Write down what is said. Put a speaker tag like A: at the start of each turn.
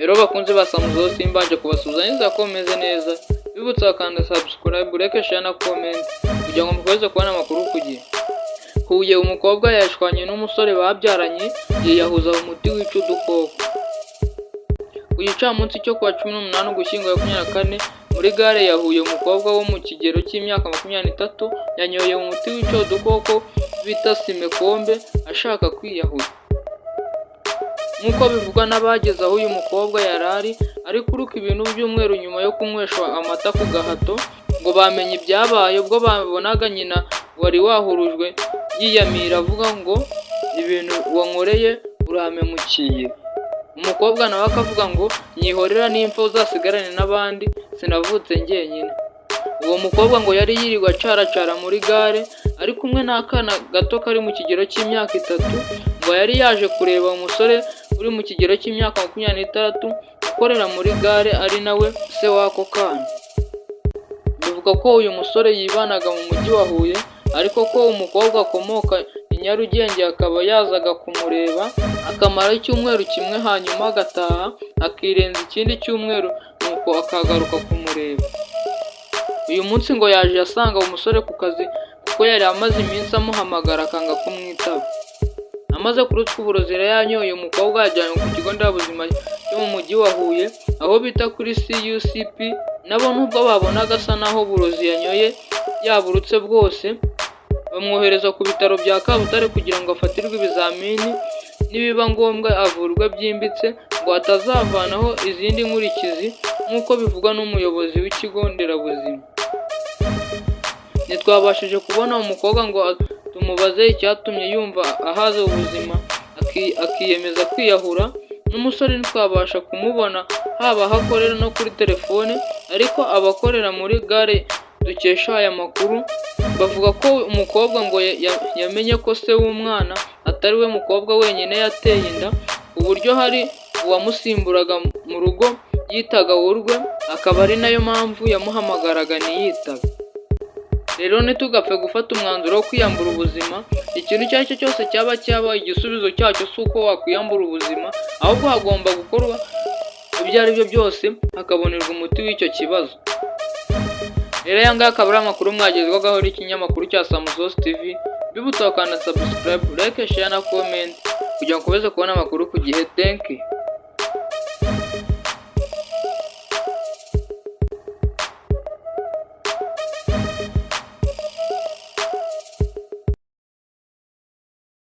A: Rero bakunze ba Samuzo simbanje kubasuza neza ko meze neza, bibutsa kandi subscribe, like, share na comment kugira ngo mukomeze kubona amakuru ku gihe. Huye umukobwa yashwanye n'umusore babyaranye yiyahuza umuti wica udukoko. Ku gicamunsi cyo kuwa 18 Ugushyingo 2024 muri gare ya Huye umukobwa wo mu kigero cy'imyaka 23 yanyoye umuti wica udukoko bita simekombe ashaka kwiyahura. Nk'uko bivugwa n'abageze aho uyu mukobwa yarari ari kuruka ibintu by'umweru nyuma yo kunyweshwa amata ku gahato, ngo bamenye ibyabaye ubwo babonaga nyina wari wahurujwe yiyamira avuga ngo ibintu wankoreye uramemukiye. Umukobwa nawe akavuga ngo nyihorera n'impfu uzasigarane n'abandi, sinavutse njyenyine. Uwo mukobwa ngo yari yirirwa acaracara muri gare ari kumwe n'akana gato kari mu kigero cy'imyaka 3, ngo yari yaje kureba umusore uri mu kigero cy'imyaka 26 ukorera muri gare ari nawe se wako kana. Bivuga ko uyu musore yibanaga mu mujyi wa Huye, ariko ko umukobwa akomoka i Nyarugenge akaba yazaga kumureba akamara icyumweru kimwe hanyuma agataha akirenza ikindi cyumweru nuko akagaruka kumureba. Uyu munsi ngo yaje asanga umusore ku kazi kuko yari amaze iminsi amuhamagara akanga kumwitaba. Amaze kurutswa uburozi yanyoye umukobwa yajyanywe ku kigo nderabuzima cyo mu mujyi wa Huye aho bita kuri CUCP. Nabo nubwo babonaga asa naho uburozi yanyoye yaburutse bwose, bamwohereza ku bitaro bya Kabutare kugira ngo afatirwe ibizamini, nibiba ngombwa avurwe byimbitse ngo atazavanaho izindi nkurikizi nk'uko bivugwa n'umuyobozi w'ikigo nderabuzima. Ntitwabashije kubona umukobwa ngo tumubaze icyatumye yumva ahaze ubuzima akiyemeza kwiyahura, n'umusore ntitwabasha kumubona haba aho akorera no kuri telefone, ariko abakorera muri gare dukesha aya makuru bavuga ko umukobwa ngo yamenye ko se w'umwana atari we mukobwa wenyine yateye inda, uburyo hari uwamusimburaga mu rugo yitaga urwe, akaba ari nayo mpamvu yamuhamagaraga ntiyitabe. Rero ntitugapfe gufata umwanzuro wo kwiyambura ubuzima. Ikintu icyo ari cyo cyose cyaba igisubizo cyacyo si uko wakwiyambura ubuzima, ahubwo hagomba gukorwa ibyo ari byo byose hakabonerwa umuti w'icyo kibazo. Rero aya ngaya akaba ari amakuru mwagezwagaho n'ikinyamakuru cya Samuzo TV. Bibutsa kandi subscribe, like, share na comment kugira ngo ukomeze kubona amakuru ku gihe. Thank you.